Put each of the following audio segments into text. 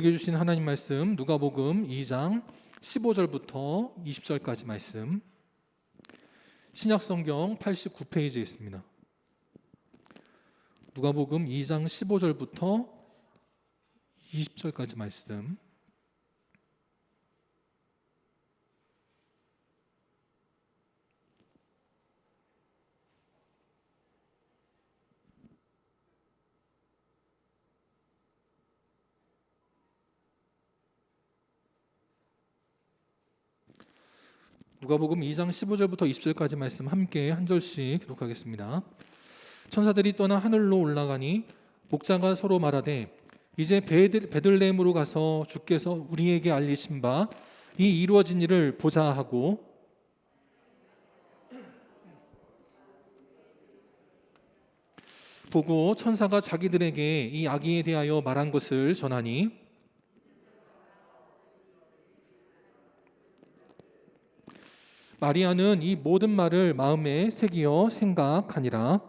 우리에게 주신 하나님 말씀 누가복음 2장 15절부터 20절까지 말씀, 신약성경 89페이지에 있습니다. 누가복음 2장 15절부터 20절까지 말씀. 누가복음 2장 15절부터 20절까지 말씀 함께 한 절씩 기록하겠습니다. 천사들이 떠나 하늘로 올라가니 목자가 서로 말하되 이제 베들레헴으로 가서 주께서 우리에게 알리신 바 이 이루어진 일을 보자 하고, 보고 천사가 자기들에게 이 아기에 대하여 말한 것을 전하니 마리아는 이 모든 말을 마음에 새기어 생각하니라.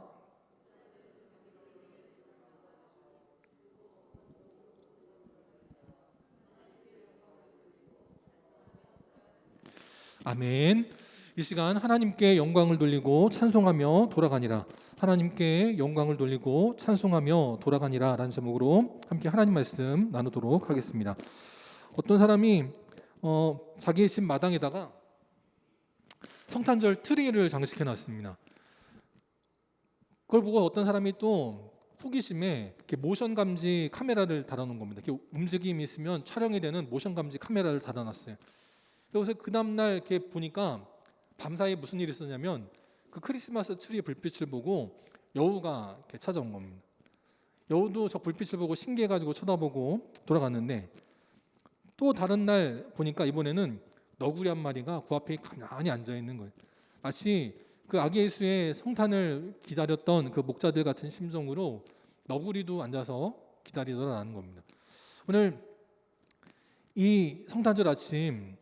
아멘. 이 시간 하나님께 영광을 돌리고 찬송하며 돌아가니라. 하나님께 영광을 돌리고 찬송하며 돌아가니라 라는 제목으로 함께 하나님 말씀 나누도록 하겠습니다. 어떤 사람이 자기의 집 마당에다가 성탄절 트리를 장식해 놨습니다. 그걸 보고 어떤 사람이 또 호기심에 이렇게 모션 감지 카메라를 달아놓은 겁니다. 이렇게 움직임이 있으면 촬영이 되는 모션 감지 카메라를 달아놨어요. 그래서 그 다음날 이렇게 보니까 밤사이에 무슨 일이 있었냐면 그 크리스마스 트리의 불빛을 보고 여우가 이렇게 찾아온 겁니다. 여우도 저 불빛을 보고 신기해가지고 쳐다보고 돌아갔는데, 또 다른 날 보니까 이번에는 너구리 한 마리가 그 앞에 가만히 앉아 있는 거예요. 마치 그 아기 예수의 성탄을 기다렸던 그 목자들 같은 심정으로 너구리도 앉아서 기다리더라는 겁니다. 오늘 이 성탄절 아침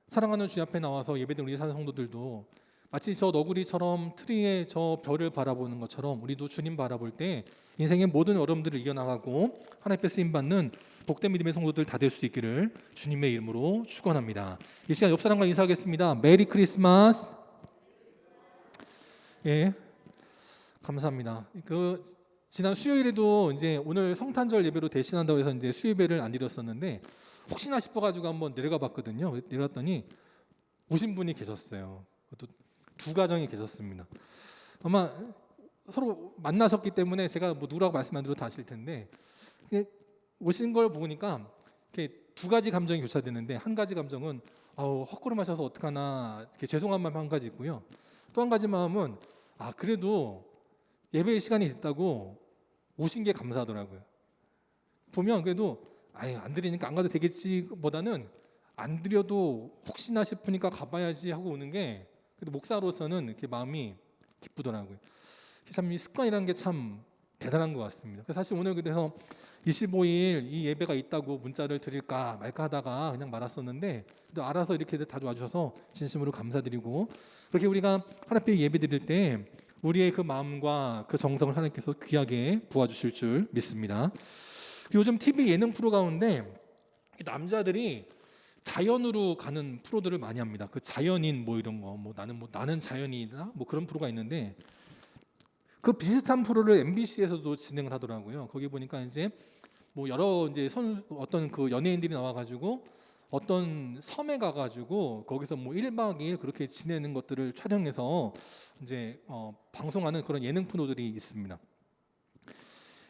사랑하는 주님 앞에 나와서 예배드린 우리 사는 성도들도 마치 저 너구리처럼 트리에 저 별을 바라보는 것처럼 우리도 주님 바라볼 때 인생의 모든 어려움들을 이겨나가고 하나님께 쓰임받는 복된 믿음의 성도들 다 될 수 있기를 주님의 이름으로 축원합니다. 이 시간 옆 사람과 인사하겠습니다. 메리 크리스마스. 예, 감사합니다. 지난 수요일에도 이제 오늘 성탄절 예배로 대신한다고 해서 이제 수요예배를 안 드렸었는데 혹시나 싶어가지고 한번 내려가 봤거든요. 내려갔더니 오신 분이 계셨어요. 그것도 두 가정이 계셨습니다. 아마 서로 만나셨기 때문에 제가 뭐 누구라고 말씀 안 드려도 다 아실 텐데, 오신 걸 보니까 이렇게 두 가지 감정이 교차되는데, 한 가지 감정은 헛걸음하셔서 어떡하나 이렇게 죄송한 마음 한 가지 있고요. 또 한 가지 마음은 그래도 예배의 시간이 됐다고 오신 게 감사하더라고요. 보면 그래도 안 드리니까 안 가도 되겠지 보다는 안 드려도 혹시나 싶으니까 가봐야지 하고 오는 게 그래도 목사로서는 이렇게 마음이 기쁘더라고요. 참 이 습관이라는 게 참 대단한 것 같습니다. 그래서 사실 오늘 그래서 25일 이 예배가 있다고 문자를 드릴까 말까 하다가 그냥 말았었는데, 또 알아서 이렇게 다 와주셔서 진심으로 감사드리고, 그렇게 우리가 하나님께 예배 드릴 때 우리의 그 마음과 그 정성을 하나님께서 귀하게 부어주실 줄 믿습니다. 요즘 TV 예능 프로 가운데 남자들이 자연으로 가는 프로들을 많이 합니다. 그 자연인 뭐 이런 거, 나는 자연이다 뭐 그런 프로가 있는데, 그 비슷한 프로를 MBC에서도 진행을 하더라고요. 거기 보니까 이제 뭐 여러 이제 어떤 그 연예인들이 나와가지고 어떤 섬에 가가지고 거기서 뭐 1박 2일 그렇게 지내는 것들을 촬영해서 이제 방송하는 그런 예능 프로들이 있습니다.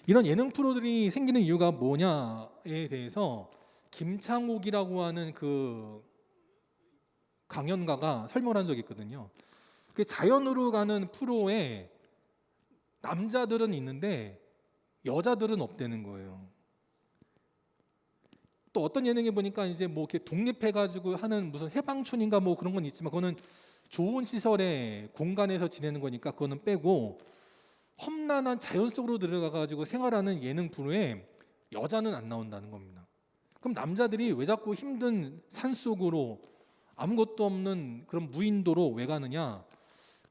이런 예능 프로들이 생기는 이유가 뭐냐에 대해서 김창욱이라고 하는 그 강연가가 설명을 한 적이 있거든요. 그 자연으로 가는 프로에 남자들은 있는데 여자들은 없다는 거예요. 또 어떤 예능에 보니까 이제 뭐 이렇게 독립해가지고 하는 무슨 해방촌인가 뭐 그런 건 있지만 그거는 좋은 시설에 공간에서 지내는 거니까 그거는 빼고, 험난한 자연 속으로 들어가가지고 생활하는 예능 프로에 여자는 안 나온다는 겁니다. 그럼 남자들이 왜 자꾸 힘든 산 속으로 아무것도 없는 그런 무인도로 왜 가느냐?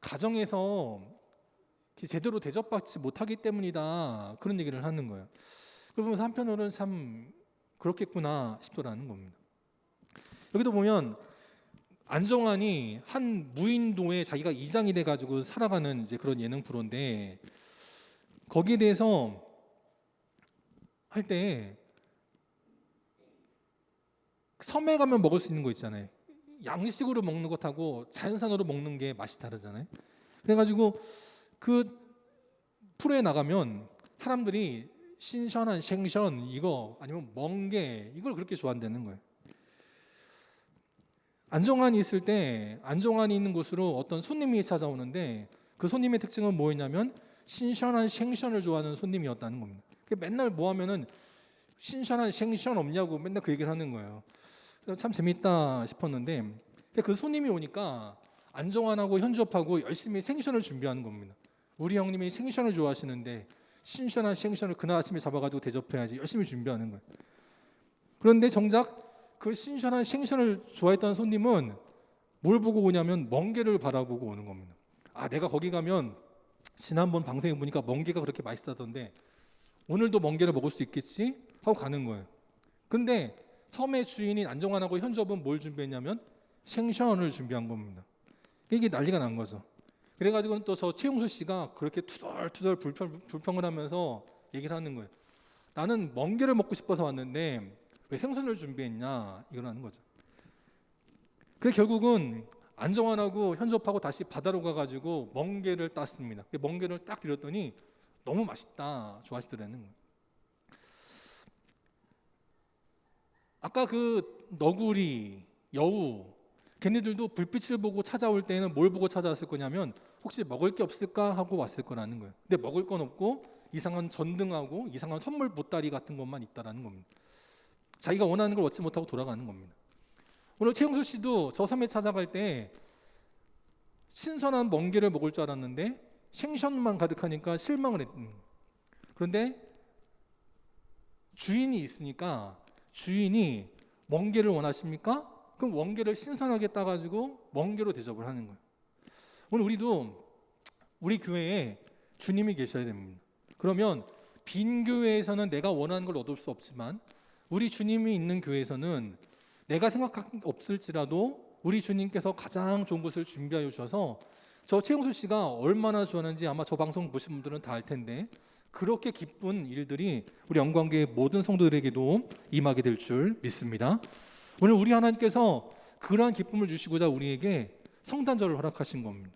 가정에서 제대로 대접받지 못하기 때문이다, 그런 얘기를 하는 거예요. 그러면서 한편으로는 참 그렇겠구나 싶더라는 겁니다. 여기도 보면 안정환이 한 무인도에 자기가 이장이 돼가지고 살아가는 이제 그런 예능 프로인데, 거기에 대해서 할 때 섬에 가면 먹을 수 있는 거 있잖아요. 양식으로 먹는 것하고 자연산으로 먹는 게 맛이 다르잖아요. 그래가지고 그 프로에 나가면 사람들이 신선한 생선 이거 아니면 멍게 이걸 그렇게 좋아한다는 거예요. 안정환이 있을 때 안정환이 있는 곳으로 어떤 손님이 찾아오는데 그 손님의 특징은 뭐였냐면 신선한 생선을 좋아하는 손님이었다는 겁니다. 맨날 뭐 하면은 신선한 생선 없냐고 맨날 그 얘기를 하는 거예요. 참 재밌다 싶었는데, 그 손님이 오니까 안정환하고 현접하고 열심히 생선을 준비하는 겁니다. 우리 형님이 생선을 좋아하시는데 신선한 생선을 그날 아침에 잡아가지고 대접해야지 열심히 준비하는 거예요. 그런데 정작 그 신선한 생선을 좋아했던 손님은 뭘 보고 오냐면 멍게를 바라보고 오는 겁니다. 아, 내가 거기 가면 지난번 방송에 보니까 멍게가 그렇게 맛있다던데 오늘도 멍게를 먹을 수 있겠지? 하고 가는 거예요. 근데 섬의 주인인 안정환하고 현접은 뭘 준비했냐면 생선을 준비한 겁니다. 이게 난리가 난 거죠. 그래가지고 또 저 최용수 씨가 그렇게 투덜투덜 불평을 하면서 얘기를 하는 거예요. 나는 멍게를 먹고 싶어서 왔는데 왜 생선을 준비했냐 이걸 하는 거죠. 그래서 결국은 안정환하고 현접하고 다시 바다로 가가지고 멍게를 땄습니다. 멍게를 딱 드렸더니 너무 맛있다 좋아하시더라는 거예요. 아까 그 너구리, 여우 걔네들도 불빛을 보고 찾아올 때는 뭘 보고 찾아왔을 거냐면 혹시 먹을 게 없을까 하고 왔을 거라는 거예요. 근데 먹을 건 없고 이상한 전등하고 이상한 선물 보따리 같은 것만 있다라는 겁니다. 자기가 원하는 걸 얻지 못하고 돌아가는 겁니다. 오늘 최용수 씨도 저 섬에 찾아갈 때 신선한 멍게를 먹을 줄 알았는데 생선만 가득하니까 실망을 했던. 그런데 주인이 있으니까 주인이 멍게를 원하십니까? 그럼 멍게를 신선하게 따가지고 멍게로 대접을 하는 거예요. 오늘 우리도 우리 교회에 주님이 계셔야 됩니다. 그러면 빈 교회에서는 내가 원하는 걸 얻을 수 없지만 우리 주님이 있는 교회에서는 내가 생각할 게 없을지라도 우리 주님께서 가장 좋은 것을 준비하여 주셔서 저 최용수 씨가 얼마나 좋아하는지 아마 저 방송 보신 분들은 다 알 텐데 그렇게 기쁜 일들이 우리 영광교회 모든 성도들에게도 임하게 될 줄 믿습니다. 오늘 우리 하나님께서 그러한 기쁨을 주시고자 우리에게 성탄절을 허락하신 겁니다.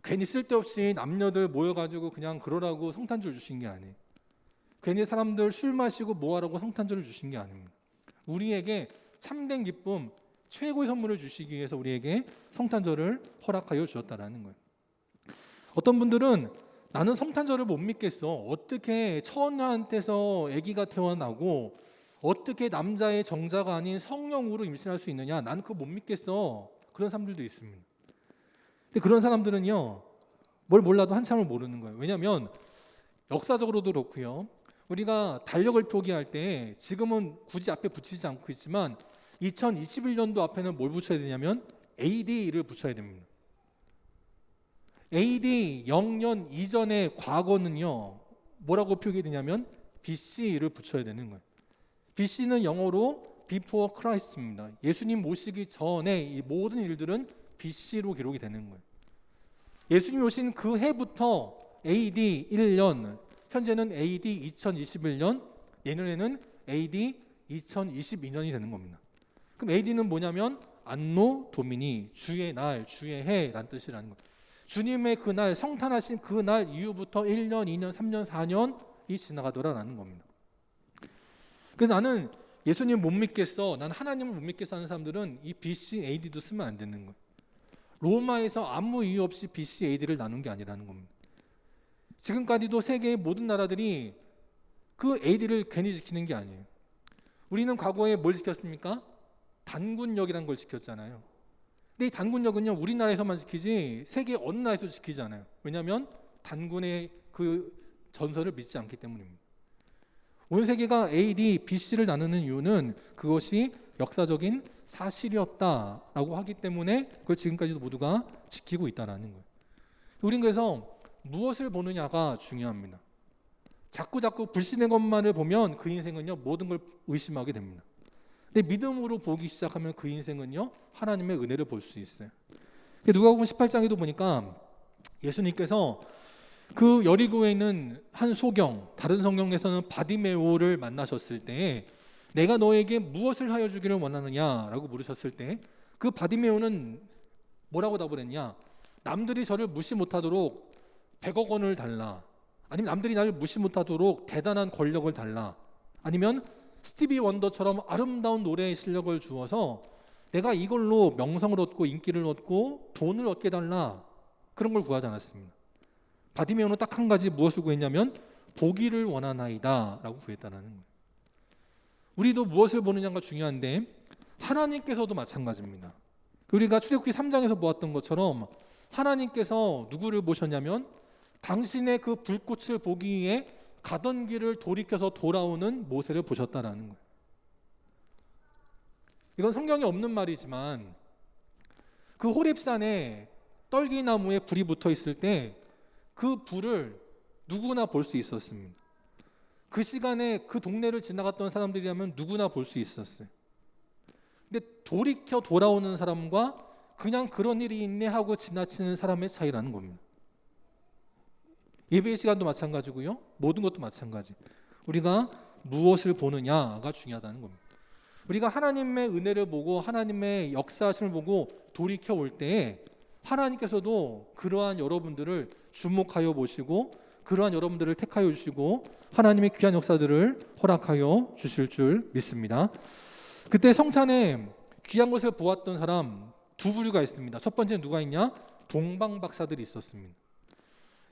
괜히 쓸데없이 남녀들 모여가지고 그냥 그러라고 성탄절 주신 게 아니에요. 괜히 사람들 술 마시고 뭐하라고 성탄절을 주신 게 아닙니다. 우리에게 참된 기쁨, 최고의 선물을 주시기 위해서 우리에게 성탄절을 허락하여 주셨다라는 거예요. 어떤 분들은 나는 성탄절을 못 믿겠어. 어떻게 처녀한테서 아기가 태어나고 어떻게 남자의 정자가 아닌 성령으로 임신할 수 있느냐? 나는 그거 못 믿겠어. 그런 사람들도 있습니다. 근데 그런 사람들은요, 뭘 몰라도 한참을 모르는 거예요. 왜냐하면 역사적으로도 그렇고요. 우리가 달력을 표기할 때 지금은 굳이 앞에 붙이지 않고 있지만 2021년도 앞에는 뭘 붙여야 되냐면 AD를 붙여야 됩니다. AD 0년 이전의 과거는요 뭐라고 표기되냐면 BC를 붙여야 되는 거예요. BC는 영어로 Before Christ입니다. 예수님 모시기 전에 이 모든 일들은 BC로 기록이 되는 거예요. 예수님 오신 그 해부터 AD 1년, 현재는 AD 2021년, 내년에는 AD 2022년이 되는 겁니다. 그럼 AD는 뭐냐면 안노 도미니, 주의 날, 주의 해라는 뜻이라는 거예요. 주님의 그날, 성탄하신 그날 이후부터 1년, 2년, 3년, 4년이 지나가더라라는 겁니다. 그래서 나는 예수님 못 믿겠어, 난 하나님을 못 믿겠어 하는 사람들은 이 BC, AD도 쓰면 안 되는 거예요. 로마에서 아무 이유 없이 BC, AD를 나눈 게 아니라는 겁니다. 지금까지도 세계의 모든 나라들이 그 AD를 괜히 지키는 게 아니에요. 우리는 과거에 뭘 지켰습니까? 단군력이라는 걸 지켰잖아요. 근데 이 단군력은요 우리나라에서만 지키지 세계 어느 나라에서도 지키지 않아요. 왜냐하면 단군의 그 전설을 믿지 않기 때문입니다. 온 세계가 AD, BC를 나누는 이유는 그것이 역사적인 사실이었다라고 하기 때문에 그걸 지금까지도 모두가 지키고 있다는 거예요. 우린 그래서 무엇을 보느냐가 중요합니다. 자꾸 불신의 것만을 보면 그 인생은요 모든 걸 의심하게 됩니다. 근데 믿음으로 보기 시작하면 그 인생은요 하나님의 은혜를 볼 수 있어요. 누가복음 18장에도 보니까 예수님께서 그 여리고에 있는 한 소경, 다른 성경에서는 바디메오를 만나셨을 때 내가 너에게 무엇을 하여 주기를 원하느냐라고 물으셨을 때 그 바디메오는 뭐라고 답을 했냐? 남들이 저를 무시 못하도록 100억 원을 달라. 아니면 남들이 나를 무시 못하도록 대단한 권력을 달라. 아니면 스티비 원더처럼 아름다운 노래의 실력을 주어서 내가 이걸로 명성을 얻고 인기를 얻고 돈을 얻게 달라. 그런 걸 구하지 않았습니다. 바디메오는 딱 한 가지 무엇을 구했냐면 보기를 원하나이다 라고 구했다는 거예요. 우리도 무엇을 보느냐가 중요한데 하나님께서도 마찬가지입니다. 우리가 출애굽기 3장에서 보았던 것처럼 하나님께서 누구를 보셨냐면 당신의 그 불꽃을 보기 위해 가던 길을 돌이켜서 돌아오는 모세를 보셨다라는 거예요. 이건 성경에 없는 말이지만 그 호렙산에 떨기나무에 불이 붙어 있을 때 그 불을 누구나 볼 수 있었습니다. 그 시간에 그 동네를 지나갔던 사람들이라면 누구나 볼 수 있었어요. 근데 돌이켜 돌아오는 사람과 그냥 그런 일이 있네 하고 지나치는 사람의 차이라는 겁니다. 예배의 시간도 마찬가지고요. 모든 것도 마찬가지. 우리가 무엇을 보느냐가 중요하다는 겁니다. 우리가 하나님의 은혜를 보고 하나님의 역사하심을 보고 돌이켜 올 때에 하나님께서도 그러한 여러분들을 주목하여 보시고 그러한 여러분들을 택하여 주시고 하나님의 귀한 역사들을 허락하여 주실 줄 믿습니다. 그때 성찬에 귀한 것을 보았던 사람 두 부류가 있습니다. 첫 번째는 누가 있냐? 동방 박사들이 있었습니다.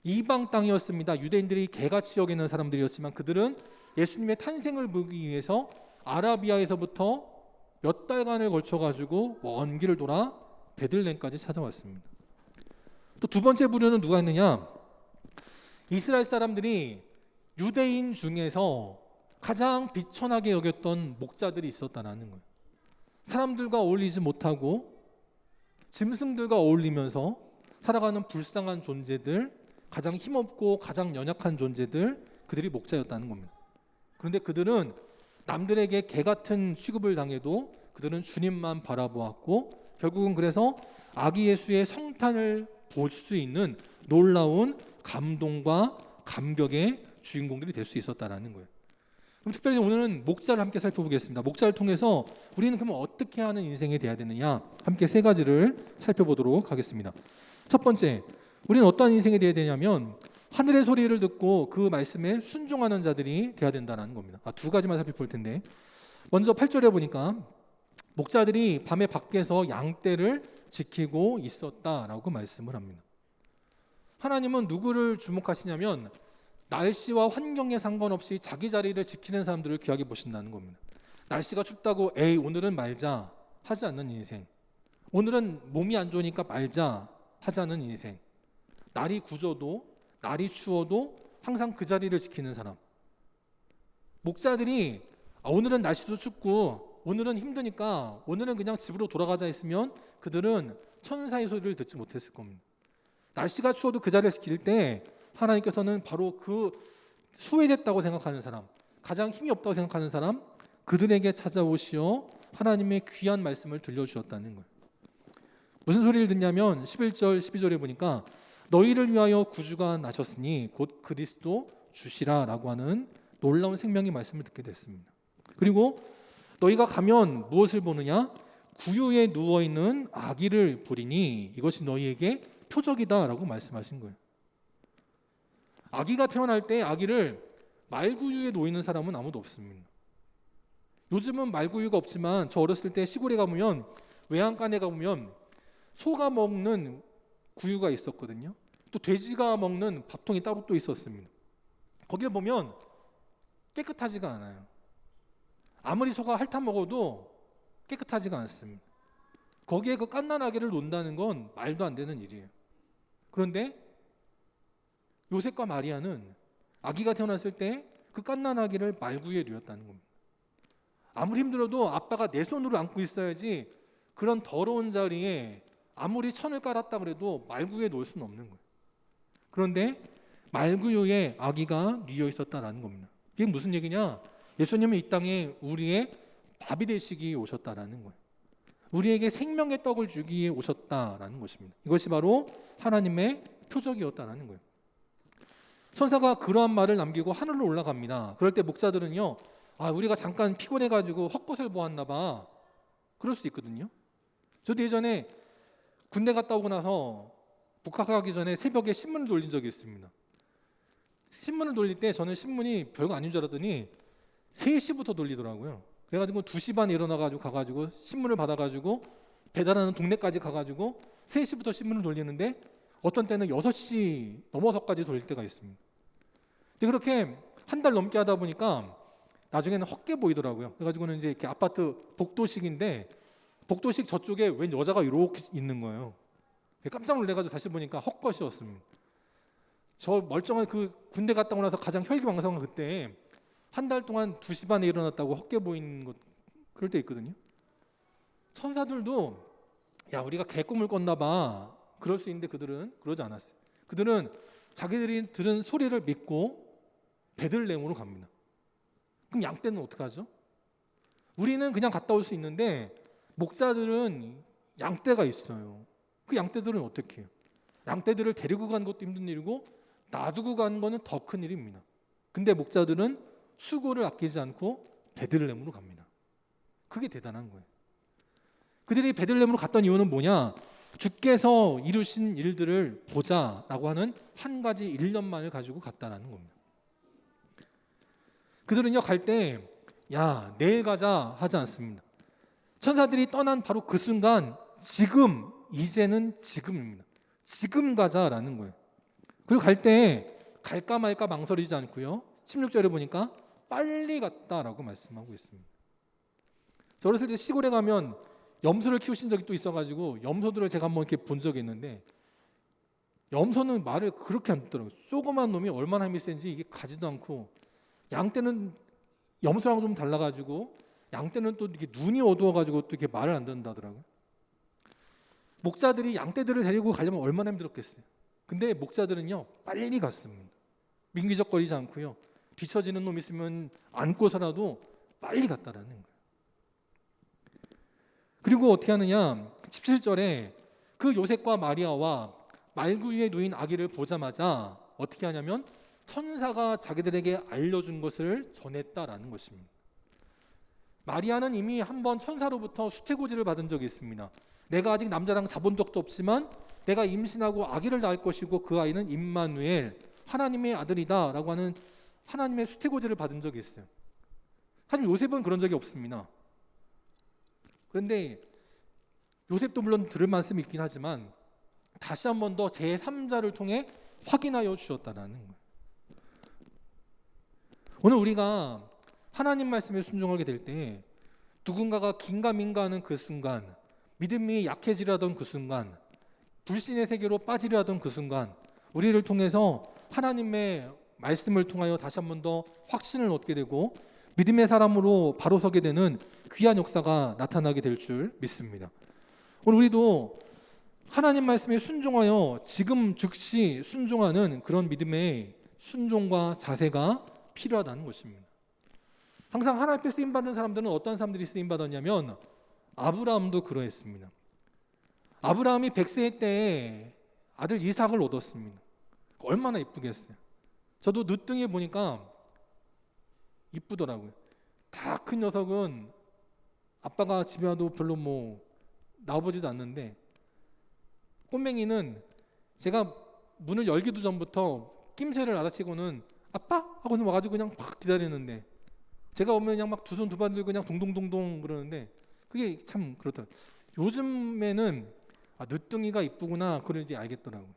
이방 땅이었습니다. 유대인들이 개같이 여기는 사람들이었지만 그들은 예수님의 탄생을 보기 위해서 아라비아에서부터 몇 달간을 걸쳐가지고 먼 길을 돌아 베들레헴까지 찾아왔습니다. 또 두 번째 부류는 누가 있느냐? 이스라엘 사람들이 유대인 중에서 가장 비천하게 여겼던 목자들이 있었다는 거예요. 사람들과 어울리지 못하고 짐승들과 어울리면서 살아가는 불쌍한 존재들, 가장 힘없고 가장 연약한 존재들, 그들이 목자였다는 겁니다. 그런데 그들은 남들에게 개 같은 취급을 당해도 그들은 주님만 바라보았고 결국은 그래서 아기 예수의 성탄을 볼 수 있는 놀라운 감동과 감격의 주인공들이 될 수 있었다는 거예요. 그럼 특별히 오늘은 목자를 함께 살펴보겠습니다. 목자를 통해서 우리는 그러면 어떻게 하는 인생이 돼야 되느냐 함께 세 가지를 살펴보도록 하겠습니다. 첫 번째, 우리는 어떠한 인생이 돼야 되냐면 하늘의 소리를 듣고 그 말씀에 순종하는 자들이 돼야 된다는 겁니다. 두 가지만 살펴볼 텐데 먼저 8절에 보니까 목자들이 밤에 밖에서 양떼를 지키고 있었다라고 말씀을 합니다. 하나님은 누구를 주목하시냐면 날씨와 환경에 상관없이 자기 자리를 지키는 사람들을 귀하게 보신다는 겁니다. 날씨가 춥다고 에이 오늘은 말자 하지 않는 인생, 오늘은 몸이 안 좋으니까 말자 하지 않는 인생, 날이 굳어도 날이 추워도 항상 그 자리를 지키는 사람. 목자들이 오늘은 날씨도 춥고 오늘은 힘드니까 오늘은 그냥 집으로 돌아가자 했으면 그들은 천사의 소리를 듣지 못했을 겁니다. 날씨가 추워도 그 자리를 지킬 때 하나님께서는 바로 그 소외됐다고 생각하는 사람, 가장 힘이 없다고 생각하는 사람, 그들에게 찾아오시어 하나님의 귀한 말씀을 들려주셨다는 거예요. 무슨 소리를 듣냐면 11절 12절에 보니까 너희를 위하여 구주가 나셨으니 곧 그리스도 주시라 라고 하는 놀라운 생명의 말씀을 듣게 됐습니다. 그리고 너희가 가면 무엇을 보느냐? 구유에 누워있는 아기를 보리니 이것이 너희에게 표적이다 라고 말씀하신 거예요. 아기가 태어날 때 아기를 말구유에 놓이는 사람은 아무도 없습니다. 요즘은 말구유가 없지만 저 어렸을 때 시골에 가보면 외양간에 가보면 소가 먹는 구유가 있었거든요. 또 돼지가 먹는 밥통이 따로 또 있었습니다. 거기에 보면 깨끗하지가 않아요. 아무리 소가 핥아 먹어도 깨끗하지가 않습니다. 거기에 그 갓난아기를 놓는다는 건 말도 안 되는 일이에요. 그런데 요셉과 마리아는 아기가 태어났을 때 그 갓난아기를 말구유에 누웠다는 겁니다. 아무리 힘들어도 아빠가 내 손으로 안고 있어야지 그런 더러운 자리에 아무리 천을 깔았다 그래도 말구유에 놓을 수는 없는 거예요. 그런데 말구유에 아기가 뉘어 있었다라는 겁니다. 이게 무슨 얘기냐? 예수님은 이 땅에 우리의 밥이 되시기 오셨다라는 거예요. 우리에게 생명의 떡을 주기 위해 오셨다라는 것입니다. 이것이 바로 하나님의 표적이었다라는 거예요. 천사가 그러한 말을 남기고 하늘로 올라갑니다. 그럴 때 목자들은요, 우리가 잠깐 피곤해가지고 헛것을 보았나 봐, 그럴 수 있거든요. 저도 예전에 군대 갔다 오고 나서 복학하기 전에 새벽에 신문을 돌린 적이 있습니다. 신문을 돌릴 때 저는 신문이 별거 아닌 줄 알았더니 3시부터 돌리더라고요. 그래가지고 2시 반에 일어나가지고 가가지고 신문을 받아가지고 배달하는 동네까지 가가지고 3시부터 신문을 돌리는데 어떤 때는 6시 넘어서까지 돌릴 때가 있습니다. 근데 그렇게 한 달 넘게 하다 보니까 나중에는 헛게 보이더라고요. 그래가지고는 이제 이렇게 아파트 복도식인데 복도식 저쪽에 웬 여자가 이렇게 있는 거예요. 깜짝 놀래가지고 다시 보니까 헛것이었습니다. 저 멀쩡한 그 군대 갔다 오고 나서 가장 혈기왕성한 그때 한 달 동안 2시 반에 일어났다고 헛게 보이는 것, 그럴 때 있거든요. 천사들도 야, 우리가 개꿈을 꿨나 봐, 그럴 수 있는데 그들은 그러지 않았어요. 그들은 자기들이 들은 소리를 믿고 베들레헴으로 갑니다. 그럼 양떼는 어떻게 하죠? 우리는 그냥 갔다 올 수 있는데 목자들은 양떼가 있어요. 그 양떼들은 어떻게 해요? 양떼들을 데리고 가는 것도 힘든 일이고 놔두고 가는 거는 더 큰 일입니다. 근데 목자들은 수고를 아끼지 않고 베들레헴으로 갑니다. 그게 대단한 거예요. 그들이 베들레헴으로 갔던 이유는 뭐냐? 주께서 이루신 일들을 보자라고 하는 한 가지 일념만을 가지고 갔다라는 겁니다. 그들은요, 갈 때 야, 내일 가자 하지 않습니다. 천사들이 떠난 바로 그 순간, 지금, 이제는 지금입니다. 지금 가자라는 거예요. 그리고 갈 때 갈까 말까 망설이지 않고요, 16절에 보니까 빨리 갔다라고 말씀하고 있습니다. 저 어렸을 때 시골에 가면 염소를 키우신 적이 또 있어가지고 염소들을 제가 한번 이렇게 본 적이 있는데, 염소는 말을 그렇게 안 듣더라고요. 조그만 놈이 얼마나 힘이 센지 이게 가지도 않고, 양떼는 염소랑 좀 달라가지고 양떼는 또 이렇게 눈이 어두워가지고 또 이렇게 말을 안 듣는다더라고요. 목자들이 양떼들을 데리고 가려면 얼마나 힘들었겠어요. 근데 목자들은요, 빨리 갔습니다. 민기적거리지 않고요, 뒤처지는 놈 있으면 안고서라도 빨리 갔다라는 거예요. 그리고 어떻게 하느냐, 17절에 그 요셉과 마리아와 말구유에 누인 아기를 보자마자 어떻게 하냐면 천사가 자기들에게 알려준 것을 전했다라는 것입니다. 마리아는 이미 한번 천사로부터 수태고지를 받은 적이 있습니다. 내가 아직 남자랑 자본 적도 없지만 내가 임신하고 아기를 낳을 것이고 그 아이는 임마누엘, 하나님의 아들이다 라고 하는 하나님의 수태고지를 받은 적이 있어요. 하지만 요셉은 그런 적이 없습니다. 그런데 요셉도 물론 들을 말씀이 있긴 하지만 다시 한 번 더 제3자를 통해 확인하여 주셨다는 거예요. 오늘 우리가 하나님 말씀에 순종하게 될 때 누군가가 긴가민가하는 그 순간, 믿음이 약해지려던 그 순간, 불신의 세계로 빠지려 하던 그 순간, 우리를 통해서 하나님의 말씀을 통하여 다시 한 번 더 확신을 얻게 되고 믿음의 사람으로 바로 서게 되는 귀한 역사가 나타나게 될 줄 믿습니다. 오늘 우리도 하나님 말씀에 순종하여 지금 즉시 순종하는 그런 믿음의 순종과 자세가 필요하다는 것입니다. 항상 하나님 앞에 쓰임받은 사람들은 어떤 사람들이 쓰임받았냐면 아브라함도 그러했습니다. 아브라함이 100세 때에 아들 이삭을 얻었습니다. 얼마나 이쁘겠어요. 저도 늦둥이 보니까 이쁘더라고요. 다 큰 녀석은 아빠가 집에 와도 별로 나와보지도 않는데, 꼬맹이는 제가 문을 열기도 전부터 낌새를 알아채고는 아빠? 하고는 와가지고 그냥 팍 기다리는데, 제가 오면 그냥 막 두 손 두 발 들고 그냥 동동동동 그러는데, 그게 참 그렇더라고요. 요즘에는 늦둥이가 이쁘구나 그런지 알겠더라고요.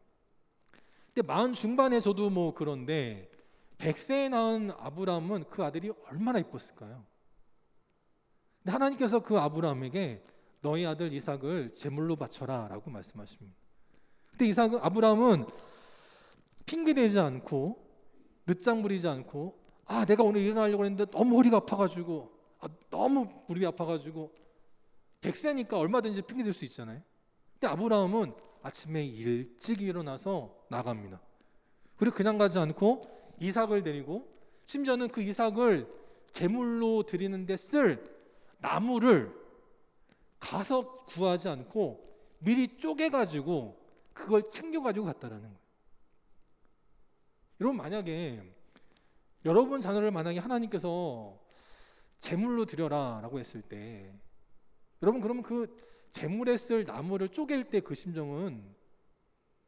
근데 40 중반에 저도 그런데 100세에 낳은 아브라함은 그 아들이 얼마나 이뻤을까요? 근데 하나님께서 그 아브라함에게 너희 아들 이삭을 제물로 바쳐라 라고 말씀하십니다. 근데 아브라함은 핑계대지 않고 늦장 부리지 않고, 내가 오늘 일어나려고 했는데 너무 허리가 아파가지고, 너무 무릎이 아파가지고, 100세니까 얼마든지 핑계댈 수 있잖아요. 근데 아브라함은 아침에 일찍 일어나서 나갑니다. 그리고 그냥 가지 않고 이삭을 데리고 심지어는 그 이삭을 제물로 드리는데 쓸 나무를 가서 구하지 않고 미리 쪼개가지고 그걸 챙겨가지고 갔다라는 거예요. 여러분, 만약에 여러분 자녀를 만약에 하나님께서 제물로 드려라 라고 했을 때 여러분, 그러면 그 제물에 쓸 나무를 쪼갤 때 그 심정은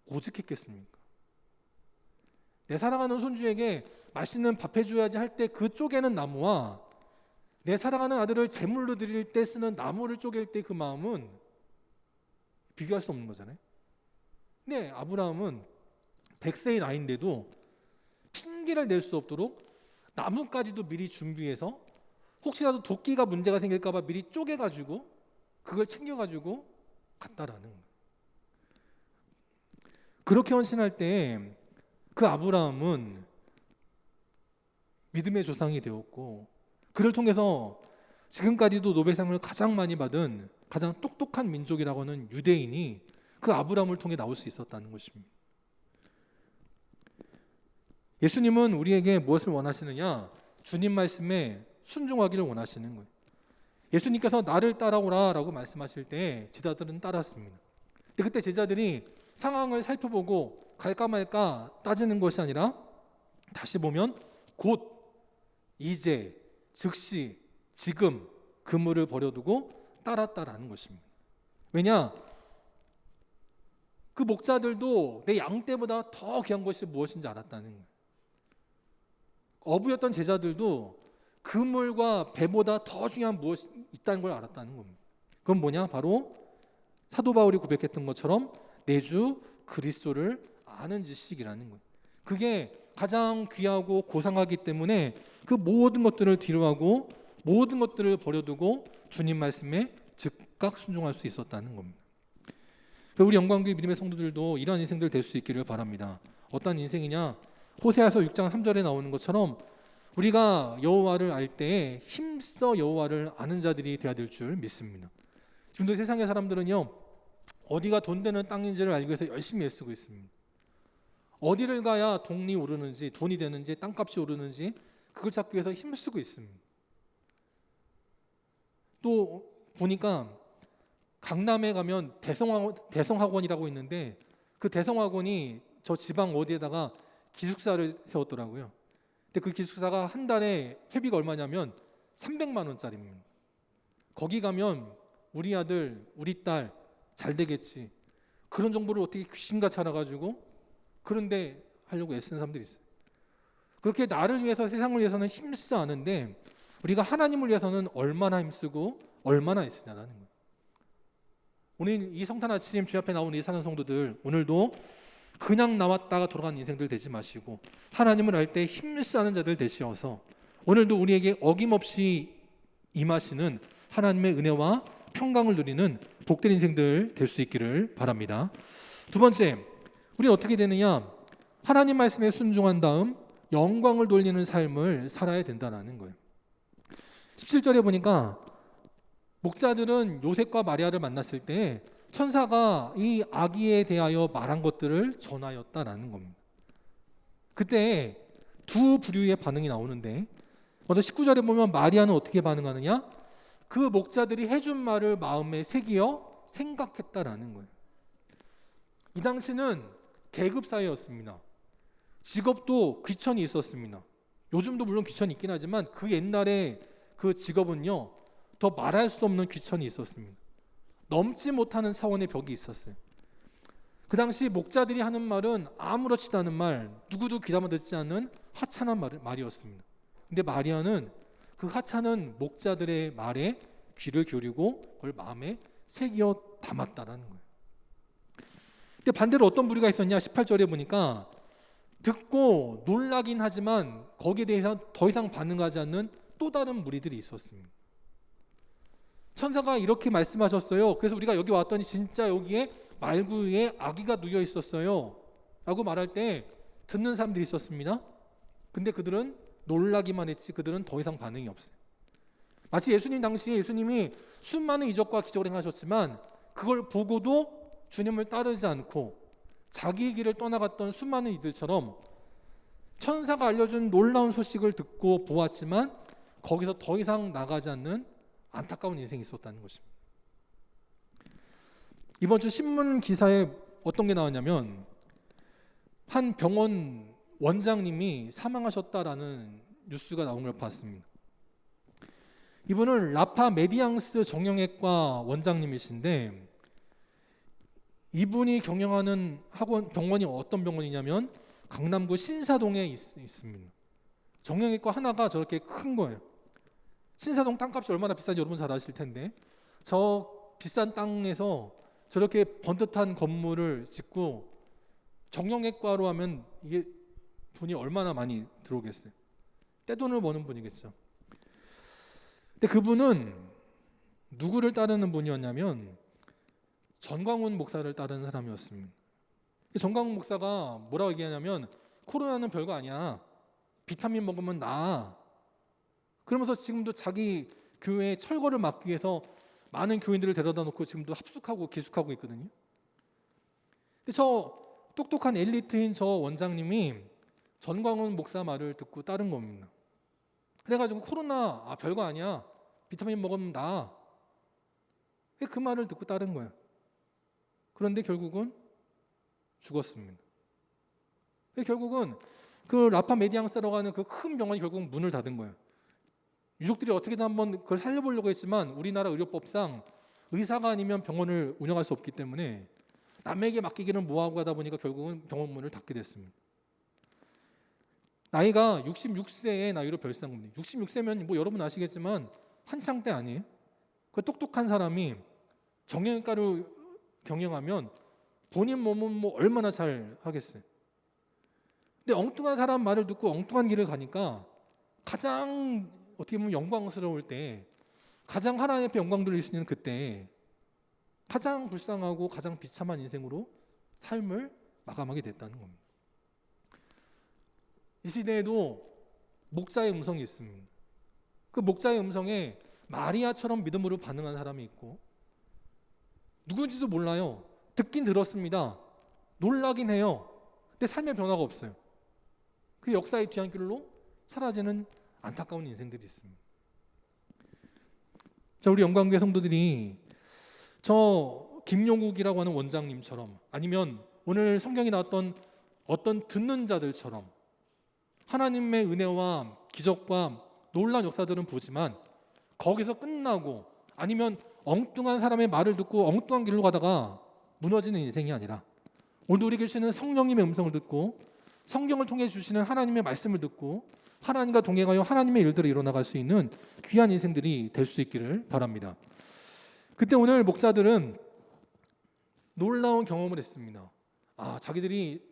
오죽했겠습니까? 내 사랑하는 손주에게 맛있는 밥 해줘야지 할 때 그 쪼개는 나무와 내 사랑하는 아들을 제물로 드릴 때 쓰는 나무를 쪼갤 때 그 마음은 비교할 수 없는 거잖아요. 근데 아브라함은 100세의 나이인데도 핑계를 낼 수 없도록 나무까지도 미리 준비해서 혹시라도 도끼가 문제가 생길까 봐 미리 쪼개가지고 그걸 챙겨가지고 갔다라는 거예요. 그렇게 헌신할 때 그 아브라함은 믿음의 조상이 되었고 그를 통해서 지금까지도 노벨상을 가장 많이 받은 가장 똑똑한 민족이라고 하는 유대인이 그 아브라함을 통해 나올 수 있었다는 것입니다. 예수님은 우리에게 무엇을 원하시느냐? 주님 말씀에 순종하기를 원하시는 거예요. 예수님께서 나를 따라오라 라고 말씀하실 때 제자들은 따랐습니다. 근데 그때 제자들이 상황을 살펴보고 갈까 말까 따지는 것이 아니라 다시 보면 곧, 이제, 즉시, 지금 그물을 버려두고 따랐다라는 것입니다. 왜냐? 그 목자들도 내 양떼보다 더 귀한 것이 무엇인지 알았다는 거예요. 어부였던 제자들도 그물과 배보다 더 중요한 무엇이 있다는 걸 알았다는 겁니다. 그건 뭐냐? 바로 사도 바울이 고백했던 것처럼 내 주 그리스도를 아는 지식이라는 거예요. 그게 가장 귀하고 고상하기 때문에 그 모든 것들을 뒤로하고 모든 것들을 버려두고 주님 말씀에 즉각 순종할 수 있었다는 겁니다. 우리 영광교회 믿음의 성도들도 이러한 인생들 될 수 있기를 바랍니다. 어떤 인생이냐? 호세아서 6장 3절에 나오는 것처럼 우리가 여호와를 알 때에 힘써 여호와를 아는 자들이 되어야 될 줄 믿습니다. 지금도 세상의 사람들은요, 어디가 돈 되는 땅인지를 알기 위해서 열심히 애쓰고 있습니다. 어디를 가야 돈이 오르는지, 돈이 되는지, 땅값이 오르는지 그걸 찾기 위해서 힘쓰고 있습니다. 또 보니까 강남에 가면 대성학원이라고 있는데 그 대성학원이 저 지방 어디에다가 기숙사를 세웠더라고요. 근데 그 기숙사가 한 달에 회비가 얼마냐면 300만 원짜리입니다. 거기 가면 우리 아들, 우리 딸 잘 되겠지. 그런 정보를 어떻게 귀신같이 알아가지고 그런데 하려고 애쓰는 사람들이 있어요. 그렇게 나를 위해서, 세상을 위해서는 힘쓰지 않은데 우리가 하나님을 위해서는 얼마나 힘쓰고 얼마나 애쓰냐라는 거예요. 오늘 이 성탄 아침 주 앞에 나온 이 사는 성도들, 오늘도 그냥 나왔다가 돌아가는 인생들 되지 마시고 하나님을 알 때 힘쓰 하는 자들 되시어서 오늘도 우리에게 어김없이 임하시는 하나님의 은혜와 평강을 누리는 복된 인생들 될 수 있기를 바랍니다. 두 번째, 우리는 어떻게 되느냐? 하나님 말씀에 순종한 다음 영광을 돌리는 삶을 살아야 된다는 거예요. 17절에 보니까 목자들은 요셉과 마리아를 만났을 때 천사가 이 아기에 대하여 말한 것들을 전하였다라는 겁니다. 그때 두 부류의 반응이 나오는데 먼저 19절에 보면 마리아는 어떻게 반응하느냐? 그 목자들이 해준 말을 마음에 새기어 생각했다라는 거예요. 이 당시는 계급 사회였습니다. 직업도 귀천이 있었습니다. 요즘도 물론 귀천이 있긴 하지만 그 옛날에 그 직업은요, 더 말할 수 없는 귀천이 있었습니다. 넘지 못하는 차원의 벽이 있었어요. 그 당시 목자들이 하는 말은 아무렇지도 않은 말, 누구도 귀담아 듣지 않는 하찮은 말이었습니다. 근데 마리아는 그 하찮은 목자들의 말에 귀를 기울이고 그걸 마음에 새겨 담았다라는 거예요. 근데 반대로 어떤 부류가 있었냐? 18절에 보니까 듣고 놀라긴 하지만 거기에 대해서 더 이상 반응하지 않는 또 다른 무리들이 있었습니다. 천사가 이렇게 말씀하셨어요. 그래서 우리가 여기 왔더니 진짜 여기에 말구에 아기가 누워 있었어요 라고 말할 때 듣는 사람들이 있었습니다. 근데 그들은 놀라기만 했지 그들은 더 이상 반응이 없어요. 마치 예수님 당시에 예수님이 수많은 이적과 기적을 행하셨지만 그걸 보고도 주님을 따르지 않고 자기의 길을 떠나갔던 수많은 이들처럼 천사가 알려준 놀라운 소식을 듣고 보았지만 거기서 더 이상 나가지 않는 안타까운 인생이 있었다는 것입니다. 이번 주 신문 기사에 어떤 게 나왔냐면 한 병원 원장님이 사망하셨다라는 뉴스가 나온 걸 봤습니다. 이분은 라파 메디앙스 정형외과 원장님이신데 이분이 경영하는 병원이 어떤 병원이냐면 강남구 신사동에 있습니다. 정형외과 하나가 저렇게 큰 거예요. 신사동 땅값이 얼마나 비싼지 여러분 잘 아실 텐데 저 비싼 땅에서 저렇게 번듯한 건물을 짓고 정형외과로 하면 이게 돈이 얼마나 많이 들어오겠어요. 떼돈을 버는 분이겠죠. 근데 그분은 누구를 따르는 분이었냐면 전광훈 목사를 따르는 사람이었습니다. 전광훈 목사가 뭐라고 얘기하냐면 코로나는 별거 아니야. 비타민 먹으면 나아. 그러면서 지금도 자기 교회에 철거를 막기 위해서 많은 교인들을 데려다 놓고 지금도 합숙하고 기숙하고 있거든요. 근데 저 똑똑한 엘리트인 저 원장님이 전광훈 목사 말을 듣고 따른 겁니다. 그래가지고 코로나 별거 아니야. 비타민 먹으면 나아. 그 말을 듣고 따른 거예요. 그런데 결국은 죽었습니다. 결국은 그 라파 메디앙스라고 하는 그 큰 병원이 결국 문을 닫은 거예요. 유족들이 어떻게든 한번 그걸 살려보려고 했지만 우리나라 의료법상 의사가 아니면 병원을 운영할 수 없기 때문에 남에게 맡기기는 뭐하고 하다 보니까 결국은 병원 문을 닫게 됐습니다. 나이가 66세의 나이로 별세한 겁니다. 66세면 뭐 여러분 아시겠지만 한창 때 아니에요? 그 똑똑한 사람이 정형외과를 경영하면 본인 몸은 뭐 얼마나 잘 하겠어요. 근데 엉뚱한 사람 말을 듣고 엉뚱한 길을 가니까 가장 어떻게 보면 영광스러울 때 가장 하나님 앞에 영광 돌릴 수 있는 그때 가장 불쌍하고 가장 비참한 인생으로 삶을 마감하게 됐다는 겁니다. 이 시대에도 목자의 음성이 있습니다. 그 목자의 음성에 마리아처럼 믿음으로 반응한 사람이 있고 누군지도 몰라요. 듣긴 들었습니다. 놀라긴 해요. 근데 삶의 변화가 없어요. 그 역사의 뒤안길로 사라지는 안타까운 인생들이 있습니다. 자, 우리 영광교회 성도들이 저 김용욱이라고 하는 원장님처럼 아니면 오늘 성경에 나왔던 어떤 듣는 자들처럼 하나님의 은혜와 기적과 놀라운 역사들은 보지만 거기서 끝나고 아니면 엉뚱한 사람의 말을 듣고 엉뚱한 길로 가다가 무너지는 인생이 아니라 오늘 우리에게 주시는 성령님의 음성을 듣고 성경을 통해 주시는 하나님의 말씀을 듣고 하나님과 동행하여 하나님의 일들을 이뤄나갈 수 있는 귀한 인생들이 될 수 있기를 바랍니다. 그때 오늘 목사들은 놀라운 경험을 했습니다. 자기들이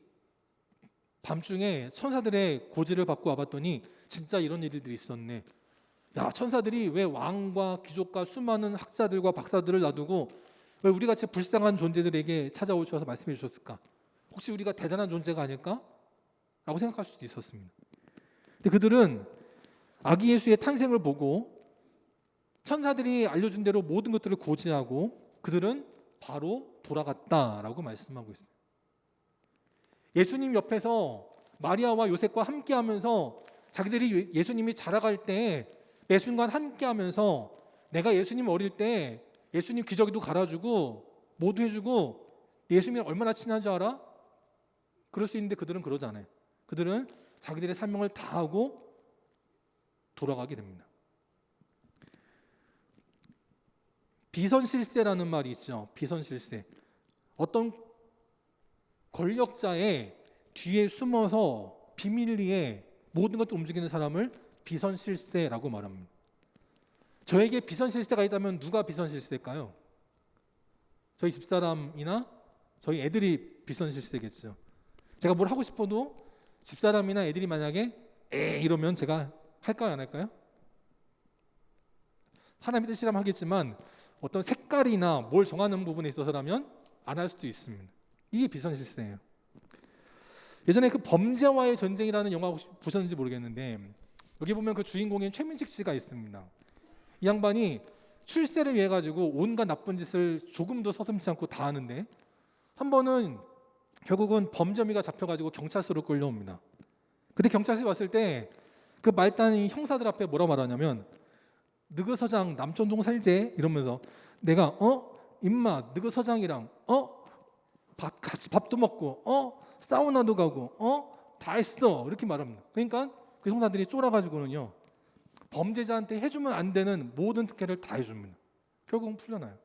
밤중에 천사들의 고지를 받고 와봤더니 진짜 이런 일들이 있었네. 천사들이 왜 왕과 귀족과 수많은 학자들과 박사들을 놔두고 왜 우리같이 불쌍한 존재들에게 찾아오셔서 말씀해 주셨을까? 혹시 우리가 대단한 존재가 아닐까? 라고 생각할 수도 있었습니다. 근데 그들은 아기 예수의 탄생을 보고 천사들이 알려준 대로 모든 것들을 고지하고 그들은 바로 돌아갔다라고 말씀하고 있어요. 예수님 옆에서 마리아와 요셉과 함께하면서 자기들이 예수님이 자라갈 때 매 순간 함께하면서 내가 예수님 어릴 때 예수님 기저귀도 갈아주고 모두 해주고 예수님이 얼마나 친한 줄 알아? 그럴 수 있는데 그들은 그러지 않아요. 그들은 자기들의 사명을 다하고 돌아가게 됩니다. 비선실세라는 말이 있죠. 비선실세. 어떤 권력자의 뒤에 숨어서 비밀리에 모든 것을 움직이는 사람을 비선실세라고 말합니다. 저에게 비선실세가 있다면 누가 비선실세일까요? 저희 집사람이나 저희 애들이 비선실세겠죠. 제가 뭘 하고 싶어도 집사람이나 애들이 만약에 이러면 제가 할까요 안 할까요? 하나님의 뜻이라면 하겠지만 어떤 색깔이나 뭘 정하는 부분에 있어서라면 안 할 수도 있습니다. 이게 비선실세예요. 예전에 그 범죄와의 전쟁이라는 영화 보셨는지 모르겠는데 여기 보면 그 주인공인 최민식 씨가 있습니다. 이 양반이 출세를 위해 가지고 온갖 나쁜 짓을 조금도 서슴지 않고 다 하는데 한 번은 결국은 범죄미가 잡혀가지고 경찰서로 끌려옵니다. 근데 경찰서에 왔을 때 그 말단이 형사들 앞에 뭐라 말하냐면 너그 서장 남천동 살제 이러면서 내가 임마 너그 서장이랑 같이 밥도 먹고 사우나도 가고 다 했어 이렇게 말합니다. 그러니까 그 형사들이 쫄아가지고는요 범죄자한테 해주면 안 되는 모든 특혜를 다 해줍니다. 결국은 풀려나요.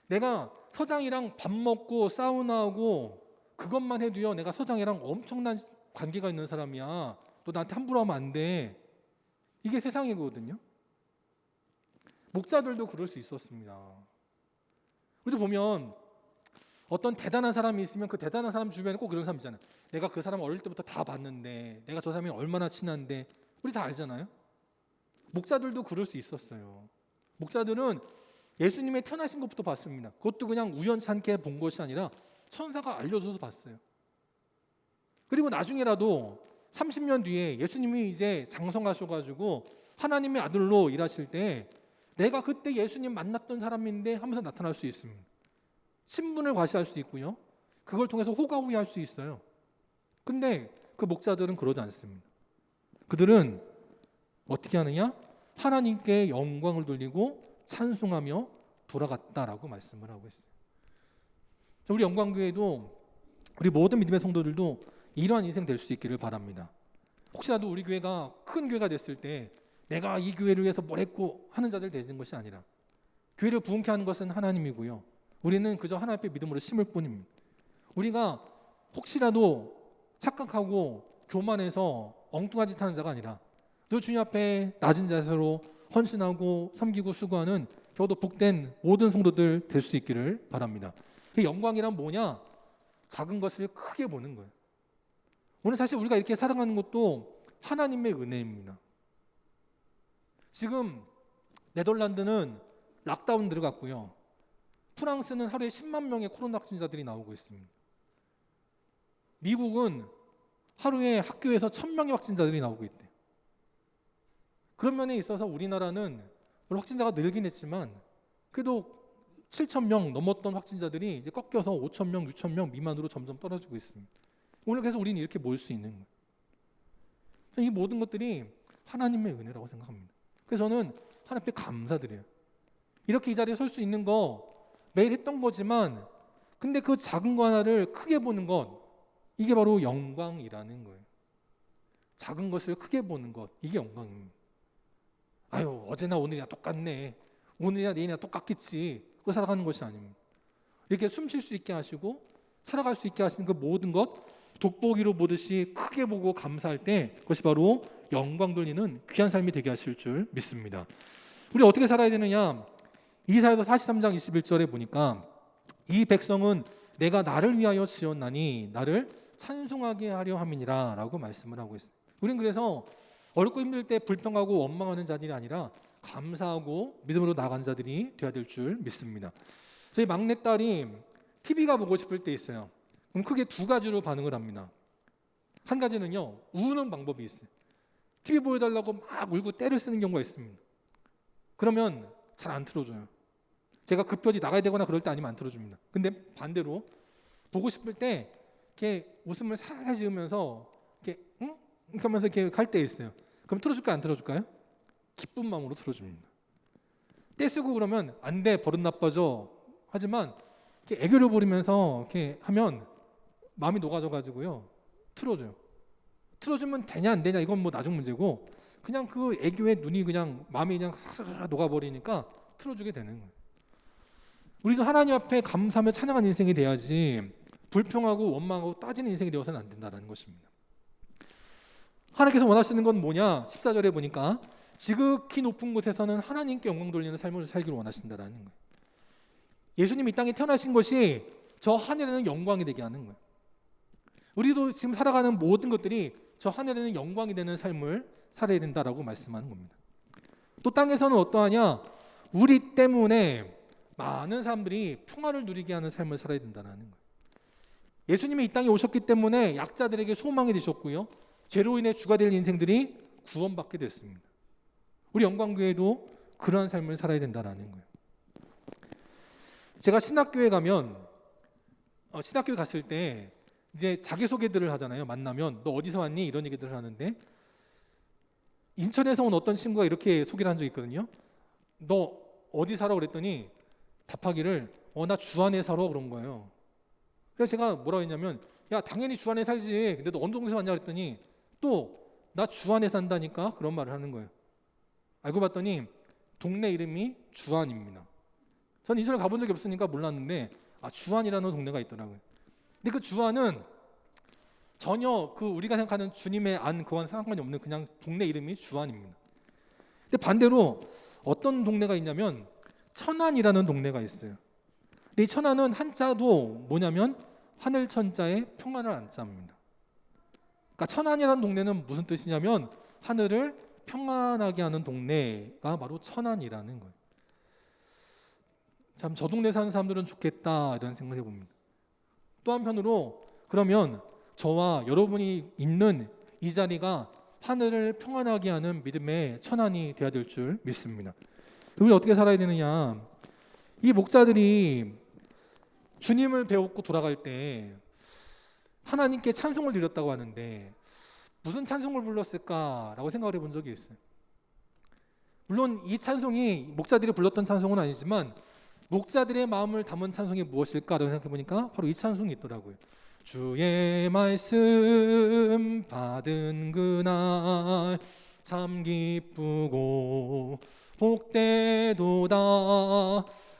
내가 서장이랑 밥 먹고 사우나하고 그것만 해도요 내가 서장이랑 엄청난 관계가 있는 사람이야. 너 나한테 함부로 하면 안 돼. 이게 세상이거든요. 목자들도 그럴 수 있었습니다. 우리도 보면 어떤 대단한 사람이 있으면 그 대단한 사람 주변에 꼭 그런 사람 있잖아요. 내가 그 사람 어릴 때부터 다 봤는데 내가 저 사람이 얼마나 친한데 우리 다 알잖아요. 목자들도 그럴 수 있었어요. 목자들은 예수님의 태어나신 것부터 봤습니다. 그것도 그냥 우연찮게 본 것이 아니라 천사가 알려줘서 봤어요. 그리고 나중에라도 30년 뒤에 예수님이 이제 장성하셔가지고 하나님의 아들로 일하실 때 내가 그때 예수님 만났던 사람인데 하면서 나타날 수 있습니다. 신분을 과시할 수 있고요. 그걸 통해서 호가호위할 수 있어요. 근데 그 목자들은 그러지 않습니다. 그들은 어떻게 하느냐? 하나님께 영광을 돌리고 찬송하며 돌아갔다라고 말씀을 하고 있어요. 우리 영광교회도 우리 모든 믿음의 성도들도 이러한 인생 될 수 있기를 바랍니다. 혹시라도 우리 교회가 큰 교회가 됐을 때 내가 이 교회를 위해서 뭘 했고 하는 자들 되는 것이 아니라 교회를 부흥케 하는 것은 하나님이고요. 우리는 그저 하나님 앞에 믿음으로 심을 뿐입니다. 우리가 혹시라도 착각하고 교만해서 엉뚱한 짓 하는 자가 아니라 늘 주님 앞에 낮은 자세로 헌신하고 섬기고 수고하는 겨우도 복된 모든 성도들 될 수 있기를 바랍니다. 그 영광이란 뭐냐? 작은 것을 크게 보는 거예요. 오늘 사실 우리가 이렇게 살아가는 것도 하나님의 은혜입니다. 지금 네덜란드는 락다운 들어갔고요. 프랑스는 하루에 10만 명의 코로나 확진자들이 나오고 있습니다. 미국은 하루에 학교에서 1,000명의 확진자들이 나오고 있대요. 그런 면에 있어서 우리나라는 확진자가 늘긴 했지만 그래도 7,000명 넘었던 확진자들이 이제 꺾여서 5,000명, 6,000명 미만으로 점점 떨어지고 있습니다. 오늘 그래서 우리는 이렇게 모일 수 있는 거예요. 이 모든 것들이 하나님의 은혜라고 생각합니다. 그래서 저는 하나님 앞에 감사드려요. 이렇게 이 자리에 설 수 있는 거 매일 했던 거지만 근데 그 작은 거 하나를 크게 보는 것 이게 바로 영광이라는 거예요. 작은 것을 크게 보는 것 이게 영광입니다. 아유 어제나 오늘이나 똑같네. 오늘이나 내일이나 똑같겠지. 그거 살아가는 것이 아닙니다. 이렇게 숨 쉴 수 있게 하시고 살아갈 수 있게 하시는 그 모든 것 돋보기로 보듯이 크게 보고 감사할 때 그것이 바로 영광 돌리는 귀한 삶이 되게 하실 줄 믿습니다. 우리 어떻게 살아야 되느냐? 이사야서 43장 21절에 보니까 이 백성은 내가 나를 위하여 지었나니 나를 찬송하게 하려 함이니라 라고 말씀을 하고 있어요. 우리는 그래서 어렵고 힘들 때 불평하고 원망하는 자들이 아니라 감사하고 믿음으로 나간 자들이 되어야 될 줄 믿습니다. 저희 막내딸이 TV가 보고 싶을 때 있어요. 그럼 크게 두 가지로 반응을 합니다. 한 가지는요, 우는 방법이 있어요. TV 보여달라고 막 울고 떼를 쓰는 경우가 있습니다. 그러면 잘 안 틀어줘요. 제가 급하게 나가야 되거나 그럴 때 아니면 안 틀어줍니다. 근데 반대로 보고 싶을 때 이렇게 웃음을 살살 지으면서 이렇게 응? 이렇게 하면서 이렇게 갈 때 있어요. 그럼 틀어줄까요? 안 틀어줄까요? 기쁜 마음으로 틀어줍니다. 떼쓰고 그러면 안 돼, 버릇 나빠져. 하지만 이렇게 애교를 부리면서 이렇게 하면 마음이 녹아져가지고요 틀어줘요. 틀어주면 되냐 안 되냐 이건 뭐 나중 문제고 그냥 그 애교의 눈이 그냥 마음이 그냥 싹 녹아버리니까 틀어주게 되는 거예요. 우리도 하나님 앞에 감사하며 찬양하는 인생이 돼야지 불평하고 원망하고 따지는 인생이 되어서는 안 된다는 것입니다. 하나님께서 원하시는 건 뭐냐? 14절에 보니까 지극히 높은 곳에서는 하나님께 영광 돌리는 삶을 살기를 원하신다라는 거예요. 예수님이 이 땅에 태어나신 것이 저 하늘에는 영광이 되게 하는 거예요. 우리도 지금 살아가는 모든 것들이 저 하늘에는 영광이 되는 삶을 살아야 된다라고 말씀하는 겁니다. 또 땅에서는 어떠하냐? 우리 때문에 많은 사람들이 평화를 누리게 하는 삶을 살아야 된다는 거예요. 예수님이 이 땅에 오셨기 때문에 약자들에게 소망이 되셨고요. 죄로 인해 주가 될 인생들이 구원받게 됐습니다. 우리 영광교회도 그러한 삶을 살아야 된다는 거예요. 제가 신학교에 가면 신학교에 갔을 때 이제 자기소개들을 하잖아요. 만나면 너 어디서 왔니? 이런 얘기들을 하는데 인천에서 온 어떤 친구가 이렇게 소개를 한 적이 있거든요. 너 어디 살아? 그랬더니 답하기를 나 주안에 살아 그런 거예요. 그래서 제가 뭐라고 했냐면 야 당연히 주안에 살지. 근데 너 어느 동네에서 왔냐 그랬더니 또 나 주안에 산다니까 그런 말을 하는 거예요. 알고 봤더니 동네 이름이 주안입니다. 저는 인천에 가본 적이 없으니까 몰랐는데 주안이라는 동네가 있더라고요. 근데 그 주안은 전혀 그 우리가 생각하는 주님의 안 그와는 상관이 없는 그냥 동네 이름이 주안입니다. 근데 반대로 어떤 동네가 있냐면 천안이라는 동네가 있어요. 근데 이 천안은 한자도 뭐냐면 하늘 천자에 평안을 안자입니다. 그러니까 천안이라는 동네는 무슨 뜻이냐면 하늘을 평안하게 하는 동네가 바로 천안이라는 거예요. 참 저 동네 사는 사람들은 좋겠다 이런 생각을 해봅니다. 또 한편으로 그러면 저와 여러분이 있는 이 자리가 하늘을 평안하게 하는 믿음의 천안이 되어야 될 줄 믿습니다. 우리 어떻게 살아야 되느냐? 이 목자들이 주님을 배우고 돌아갈 때 하나님께 찬송을 드렸다고 하는데 무슨 찬송을 불렀을까라고 생각을 해본 적이 있어요. 물론 이 찬송이 목자들이 불렀던 찬송은 아니지만 목자들의 마음을 담은 찬송이 무엇일까라고 생각해 보니까 바로 이 찬송이 있더라고요. 주의 말씀 받은 그날 참 기쁘고 복되도다.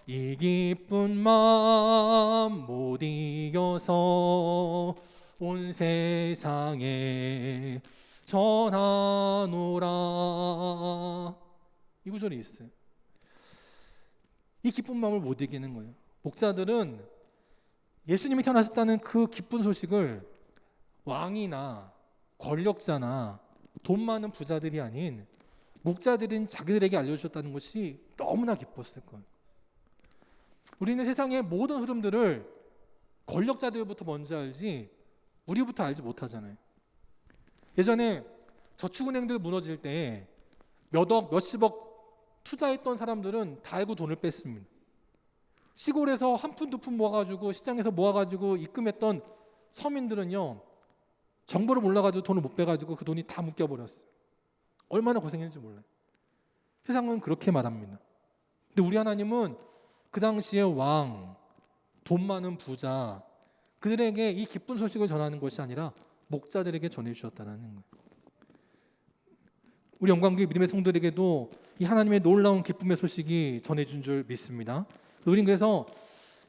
이 기쁜 마음 못 이겨서 온 세상에 전하노라. 이 구절이 있어요. 이 기쁜 마음을 못 이기는 거예요. 목자들은 예수님이 태어나셨다는 그 기쁜 소식을 왕이나 권력자나 돈 많은 부자들이 아닌 목자들인 자기들에게 알려주셨다는 것이 너무나 기뻤을 거예요. 우리는 세상의 모든 흐름들을 권력자들부터 먼저 알지 우리부터 알지 못하잖아요. 예전에 저축은행들 무너질 때 몇억 몇십억 투자했던 사람들은 다 알고 돈을 뺐습니다. 시골에서 한 푼 두 푼 모아가지고 시장에서 모아가지고 입금했던 서민들은요 정보를 몰라가지고 돈을 못 빼가지고 그 돈이 다 묶여버렸어요. 얼마나 고생했는지 몰라요. 세상은 그렇게 말합니다. 근데 우리 하나님은 그 당시의 왕, 돈 많은 부자 그들에게 이 기쁜 소식을 전하는 것이 아니라 목자들에게 전해주셨다는 거예요. 우리 영광교회 믿음의 성도들에게도 이 하나님의 놀라운 기쁨의 소식이 전해준 줄 믿습니다. 우리는 그래서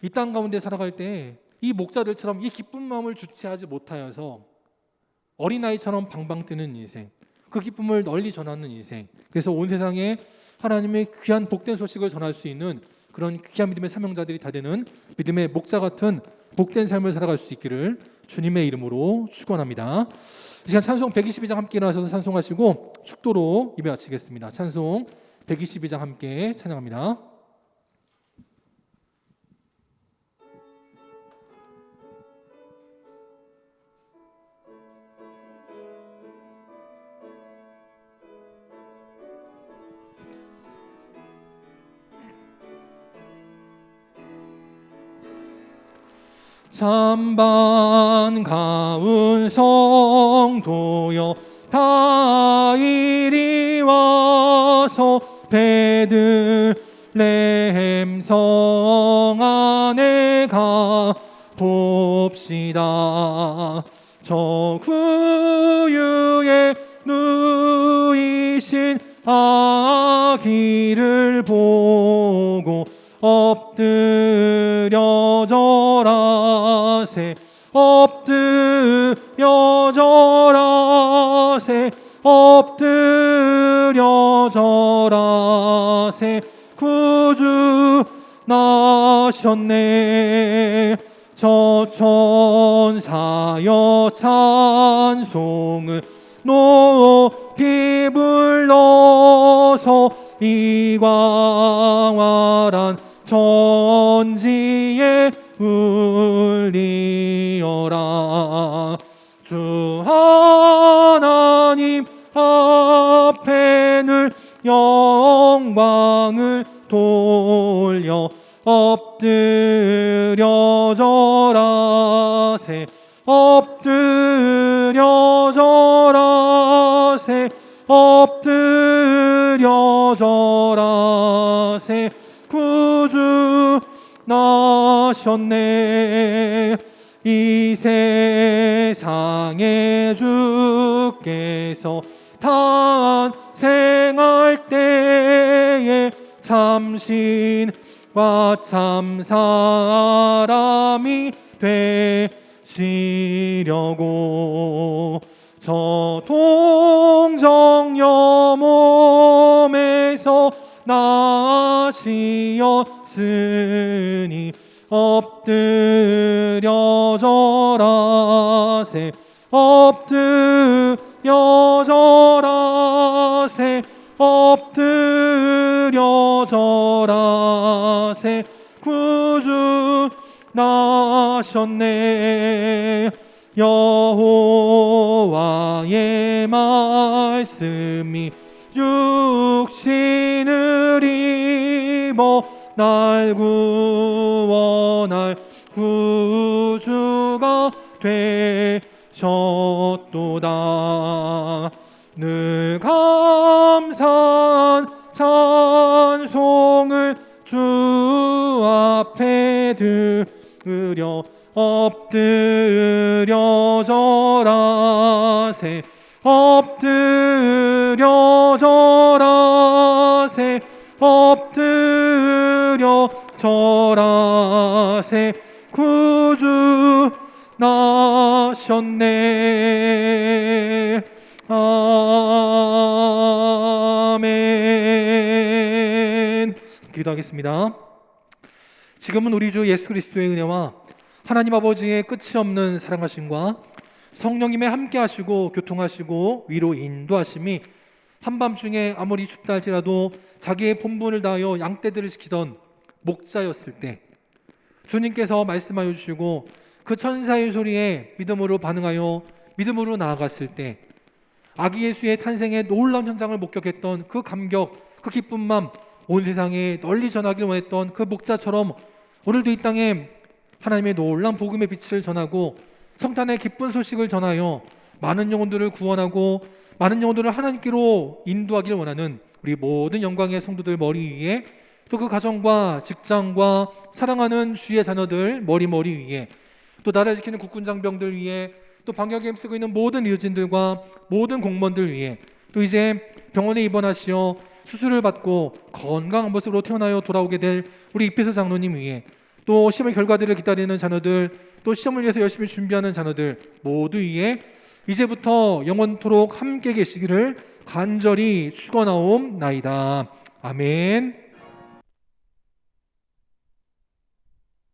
이 땅 가운데 살아갈 때 이 목자들처럼 이 기쁜 마음을 주체하지 못하여서 어린아이처럼 방방 뜨는 인생, 그 기쁨을 널리 전하는 인생, 그래서 온 세상에 하나님의 귀한 복된 소식을 전할 수 있는 그런 귀한 믿음의 사명자들이 다 되는 믿음의 목자 같은 복된 삶을 살아갈 수 있기를 주님의 이름으로 축원합니다. 이 시간 찬송 122장 함께 일어나셔서 찬송하시고 축도로 예배 마치겠습니다. 찬송 122장 함께 찬양합니다. 찬반 가운 성도여 다 이리 와서 베들레헴 성 안에 가 봅시다. 저 구유에 누이신 아기를 보고 엎드려 절하세 엎드려 절하세 엎드려 절하세 구주 나셨네. 저 천사여 찬송을 높이 불러서 이 광활한 천지에 울리어라. 주 하나님 앞에 늘 영광을 돌려 엎드려 절하세 엎드려 절하세 엎드려 절하세 구주 나셨네 이 세상에 주께서 탄생할 때에 참신과 참 사람이 되시려고 저 동정녀 몸에서 나시었으니 엎드려 절하세 엎드려 절하세 엎드려 절하세 구주 나셨네 여호와의 말씀이 육신을 입어 날 구원할 구주가 되셨도다 늘 감사한 찬송을 주 앞에 드려 엎드려 절하세 엎드려 절하세 엎드려 절하세 구주 나셨네 아멘. 기도하겠습니다. 지금은 우리 주 예수 그리스도의 은혜와 하나님 아버지의 끝이 없는 사랑하심과 성령님의 함께 하시고 교통하시고 위로 인도하심이 한밤중에 아무리 춥다 할지라도 자기의 본분을 다하여 양떼들을 지키던 목자였을 때 주님께서 말씀하여 주시고 그 천사의 소리에 믿음으로 반응하여 믿음으로 나아갔을 때 아기 예수의 탄생의 놀라운 현장을 목격했던 그 감격, 그 기쁜 마음 온 세상에 널리 전하기를 원했던 그 목자처럼 오늘도 이 땅에 하나님의 놀라운 복음의 빛을 전하고 성탄의 기쁜 소식을 전하여 많은 영혼들을 구원하고 많은 영혼들을 하나님께로 인도하기를 원하는 우리 모든 영광의 성도들 머리 위에 또 그 가정과 직장과 사랑하는 주의 자녀들 머리 위에 또 나라를 지키는 국군장병들 위에 또 방역에 힘쓰고 있는 모든 의료진들과 모든 공무원들 위에 또 이제 병원에 입원하시어 수술을 받고 건강한 모습으로 태어나여 돌아오게 될 우리 이필수 장로님 위에 또 시험의 결과들을 기다리는 자녀들 또 시험을 위해서 열심히 준비하는 자녀들 모두 위에 이제부터 영원토록 함께 계시기를 간절히 축원하옵나이다. 아멘.